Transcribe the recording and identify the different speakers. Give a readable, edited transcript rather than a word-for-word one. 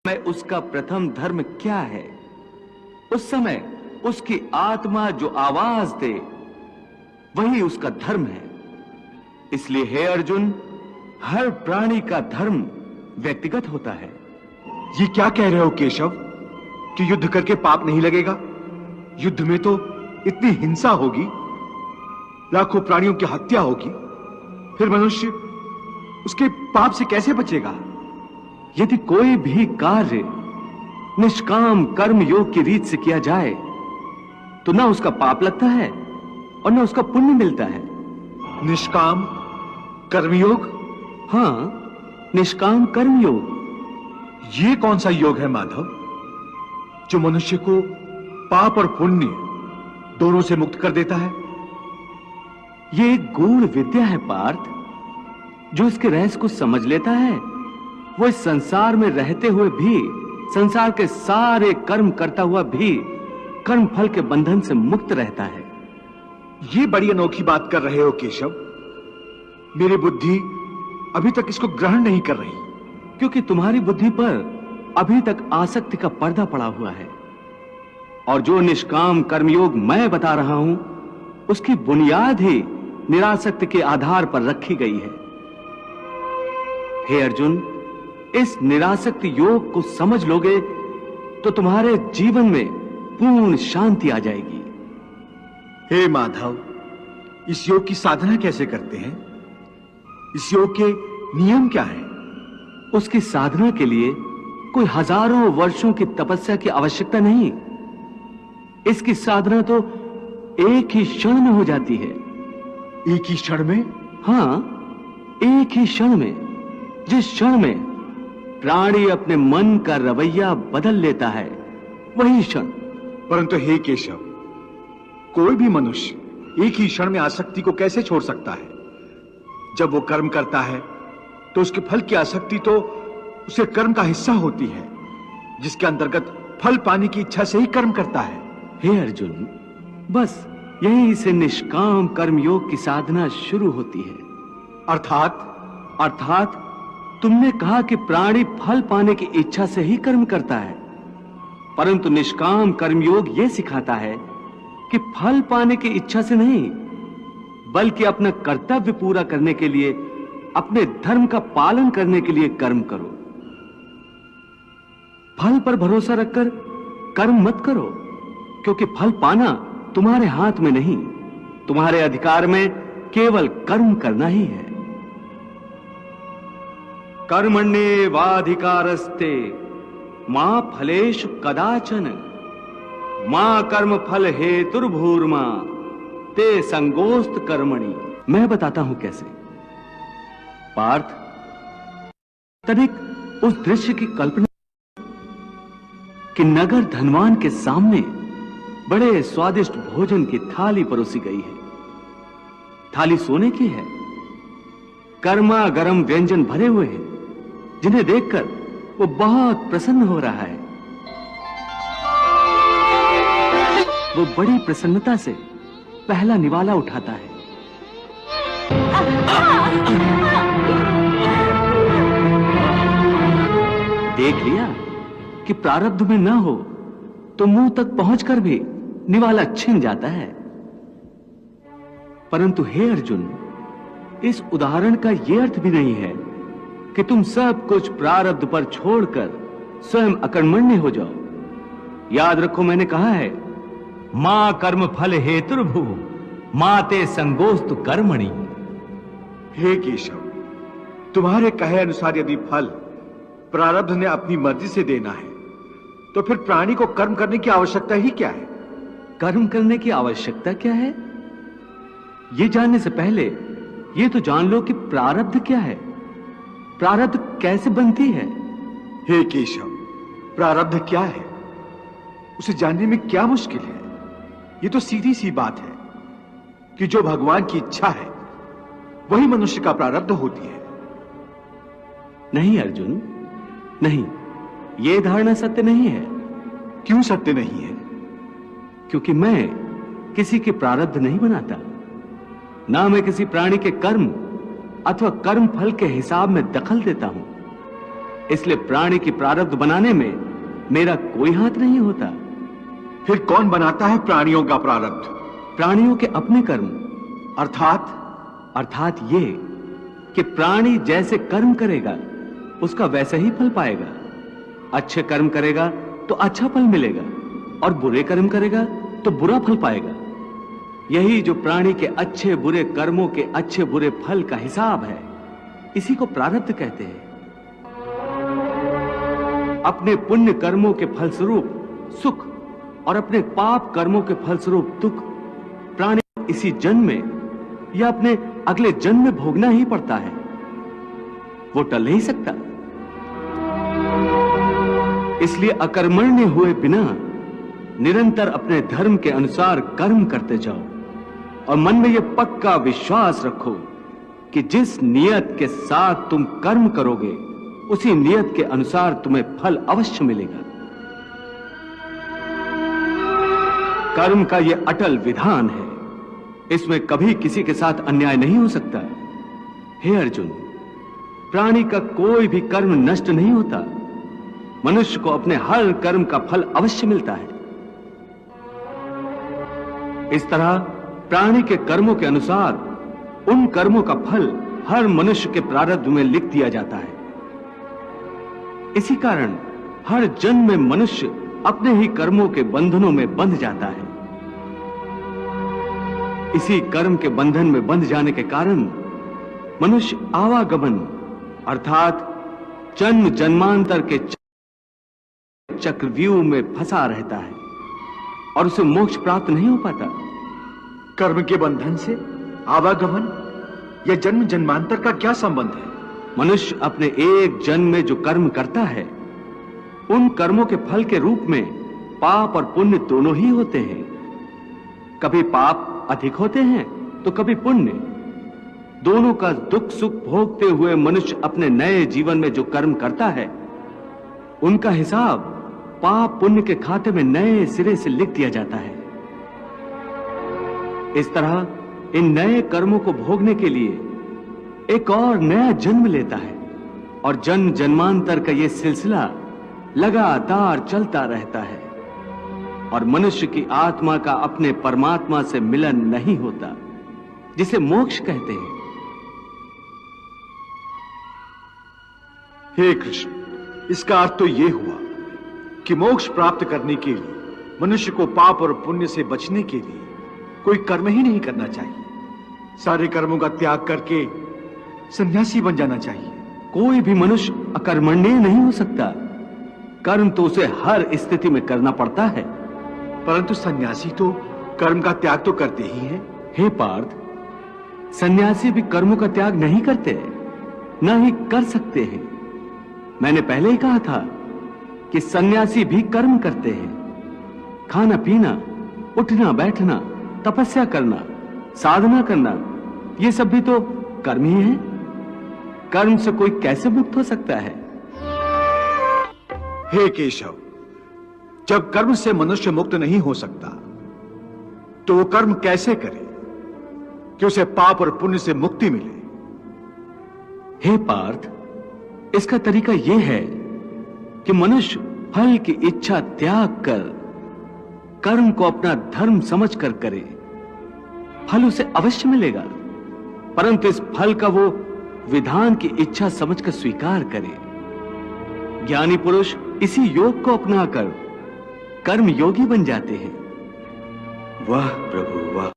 Speaker 1: में उसका प्रथम धर्म क्या है, उस समय उसकी आत्मा जो आवाज दे वही उसका धर्म है। इसलिए हे अर्जुन, हर प्राणी का धर्म व्यक्तिगत होता है।
Speaker 2: ये क्या कह रहे हो केशव कि युद्ध करके पाप नहीं लगेगा? युद्ध में तो इतनी हिंसा होगी, लाखों प्राणियों की हत्या होगी, फिर मनुष्य उसके पाप से कैसे बचेगा?
Speaker 1: यदि कोई भी कार्य निष्काम कर्म योग की रीत से किया जाए तो ना उसका पाप लगता है और ना उसका पुण्य मिलता है।
Speaker 2: निष्काम कर्मयोग?
Speaker 1: हाँ, निष्काम कर्मयोग।
Speaker 2: ये कौन सा योग है माधव, जो मनुष्य को पाप और पुण्य दोनों से मुक्त कर देता है?
Speaker 1: ये एक गूढ़ विद्या है पार्थ। जो इसके रहस्य को समझ लेता है वो इस संसार में रहते हुए भी, संसार के सारे कर्म करता हुआ भी कर्म फल के बंधन से मुक्त रहता है।
Speaker 2: ये बड़ी अनोखी बात कर रहे हो केशव। मेरी बुद्धि अभी तक इसको ग्रहण नहीं कर रही।
Speaker 1: क्योंकि तुम्हारी बुद्धि पर अभी तक आसक्ति का पर्दा पड़ा हुआ है, और जो निष्काम कर्मयोग मैं बता रहा हूं उसकी बुनियाद ही निरासक्ति के आधार पर रखी गई है। हे अर्जुन, इस निरासक्ति योग को समझ लोगे तो तुम्हारे जीवन में पूर्ण शांति आ जाएगी।
Speaker 2: हे माधव, इस योग की साधना कैसे करते हैं? इस योग के नियम क्या हैं?
Speaker 1: उसकी साधना के लिए कोई हजारों वर्षों की तपस्या की आवश्यकता नहीं। इसकी साधना तो एक ही क्षण में हो जाती है।
Speaker 2: एक ही क्षण में?
Speaker 1: हाँ, एक ही क्षण में। जिस क्षण में प्राणी अपने मन का रवैया बदल लेता है वही क्षण।
Speaker 2: परंतु हे केशव, कोई भी मनुष्य एक ही क्षण में आसक्ति को कैसे छोड़ सकता है? जब वो कर्म करता है तो उसके फल की आसक्ति तो उसे कर्म का हिस्सा होती है, जिसके अंतर्गत फल पाने की इच्छा से ही कर्म करता है।
Speaker 1: हे अर्जुन, बस यहीं से निष्काम कर्म योग की साधना शुरू होती है। अर्थात तुमने कहा कि प्राणी फल पाने की इच्छा से ही कर्म करता है, परंतु निष्काम कर्मयोग यह सिखाता है कि फल पाने की इच्छा से नहीं, बल्कि अपना कर्तव्य पूरा करने के लिए, अपने धर्म का पालन करने के लिए कर्म करो। फल पर भरोसा रखकर कर्म मत करो, क्योंकि फल पाना तुम्हारे हाथ में नहीं, तुम्हारे अधिकार में केवल कर्म करना ही है। कर्मण्येवाधिकारस्ते मां फलेषु कदाचन मां कर्म फल हेतुर्भूर्मा ते संगोस्त कर्मणि। मैं बताता हूं कैसे। पार्थ, तनिक उस दृश्य की कल्पना कि नगर धनवान के सामने बड़े स्वादिष्ट भोजन की थाली परोसी गई है। थाली सोने की है, कर्मा गरम व्यंजन भरे हुए हैं, जिन्हें देखकर वो बहुत प्रसन्न हो रहा है। वो बड़ी प्रसन्नता से पहला निवाला उठाता है। देख लिया कि प्रारब्ध में ना हो तो मुंह तक पहुंचकर भी निवाला छिन जाता है। परंतु हे अर्जुन, इस उदाहरण का यह अर्थ भी नहीं है कि तुम सब कुछ प्रारब्ध पर छोड़कर स्वयं अकर्मण्य हो जाओ। याद रखो, मैंने कहा है मां कर्म फल हेतुर्भु माते संगोस्तु कर्मणि।
Speaker 2: हे केशव, तुम्हारे कहे अनुसार यदि फल प्रारब्ध ने अपनी मर्जी से देना है तो फिर प्राणी को कर्म करने की आवश्यकता ही क्या है?
Speaker 1: कर्म करने की आवश्यकता क्या है, यह जानने से पहले यह तो जान लो कि प्रारब्ध क्या है, प्रारब्ध कैसे बनती है।
Speaker 2: हे केशव, प्रारब्ध क्या है उसे जानने में क्या मुश्किल है? यह तो सीधी सी बात है कि जो भगवान की इच्छा है वही मनुष्य का प्रारब्ध होती है।
Speaker 1: नहीं अर्जुन, नहीं, यह धारणा सत्य नहीं है।
Speaker 2: क्यों सत्य नहीं है?
Speaker 1: क्योंकि मैं किसी के प्रारब्ध नहीं बनाता, ना मैं किसी प्राणी के कर्म अथवा कर्म फल के हिसाब में दखल देता हूं। इसलिए प्राणी की प्रारब्ध बनाने में मेरा कोई हाथ नहीं होता।
Speaker 2: फिर कौन बनाता है प्राणियों का प्रारब्ध?
Speaker 1: प्राणियों के अपने कर्म।
Speaker 2: अर्थात
Speaker 1: ये कि प्राणी जैसे कर्म करेगा उसका वैसा ही फल पाएगा। अच्छे कर्म करेगा तो अच्छा फल मिलेगा और बुरे कर्म करेगा तो बुरा फल पाएगा। यही जो प्राणी के अच्छे बुरे कर्मों के अच्छे बुरे फल का हिसाब है, इसी को प्रारब्ध कहते हैं। अपने पुण्य कर्मों के फलस्वरूप सुख और अपने पाप कर्मों के फलस्वरूप दुख प्राणी इसी जन्म में या अपने अगले जन्म में भोगना ही पड़ता है। वो टल नहीं सकता। इसलिए अकर्मण्य हुए बिना निरंतर अपने धर्म के अनुसार कर्म करते जाओ और मन में यह पक्का विश्वास रखो कि जिस नियत के साथ तुम कर्म करोगे उसी नियत के अनुसार तुम्हें फल अवश्य मिलेगा। कर्म का यह अटल विधान है, इसमें कभी किसी के साथ अन्याय नहीं हो सकता। हे अर्जुन, प्राणी का कोई भी कर्म नष्ट नहीं होता। मनुष्य को अपने हर कर्म का फल अवश्य मिलता है। इस तरह प्राणी के कर्मों के अनुसार उन कर्मों का फल हर मनुष्य के प्रारब्ध में लिख दिया जाता है। इसी कारण हर जन्म में मनुष्य अपने ही कर्मों के बंधनों में बंध जाता है। इसी कर्म के बंधन में बंध जाने के कारण मनुष्य आवागमन अर्थात जन्म जन्मांतर के चक्रव्यूह में फंसा रहता है और उसे मोक्ष प्राप्त नहीं हो पाता।
Speaker 2: कर्म के बंधन से आवागमन या जन्म जन्मांतर का क्या संबंध है?
Speaker 1: मनुष्य अपने एक जन्म में जो कर्म करता है उन कर्मों के फल के रूप में पाप और पुण्य दोनों ही होते हैं। कभी पाप अधिक होते हैं तो कभी पुण्य। दोनों का दुख सुख भोगते हुए मनुष्य अपने नए जीवन में जो कर्म करता है उनका हिसाब पाप पुण्य के खाते में नए सिरे से लिख दिया जाता है। इस तरह इन नए कर्मों को भोगने के लिए एक और नया जन्म लेता है और जन्म जन्मांतर का यह सिलसिला लगातार चलता रहता है और मनुष्य की आत्मा का अपने परमात्मा से मिलन नहीं होता, जिसे मोक्ष कहते हैं।
Speaker 2: हे कृष्ण, इसका अर्थ तो यह हुआ कि मोक्ष प्राप्त करने के लिए मनुष्य को पाप और पुण्य से बचने के लिए कोई कर्म ही नहीं करना चाहिए। सारे कर्मों का त्याग करके सन्यासी बन जाना चाहिए।
Speaker 1: कोई भी मनुष्य अकर्मण्य नहीं हो सकता। कर्म तो उसे हर स्थिति में करना पड़ता है।
Speaker 2: परंतु सन्यासी तो कर्म का त्याग तो करते ही हैं।
Speaker 1: हे पार्थ, सन्यासी भी कर्मों का त्याग नहीं करते, न ही कर सकते हैं। मैंने पहले ही कहा था कि सन्यासी भी कर्म करते हैं। खाना पीना, उठना बैठना, तपस्या करना, साधना करना, ये सब भी तो कर्म ही है। कर्म से कोई कैसे मुक्त हो सकता है?
Speaker 2: हे केशव, जब कर्म से मनुष्य मुक्त नहीं हो सकता तो वो कर्म कैसे करे कि उसे पाप और पुण्य से मुक्ति मिले?
Speaker 1: हे पार्थ, इसका तरीका यह है कि मनुष्य फल की इच्छा त्याग कर कर्म को अपना धर्म समझकर करे। फल उसे अवश्य मिलेगा, परंतु इस फल का वो विधान की इच्छा समझकर स्वीकार करे। ज्ञानी पुरुष इसी योग को अपनाकर कर्म योगी बन जाते हैं।
Speaker 2: वाह प्रभु वाह।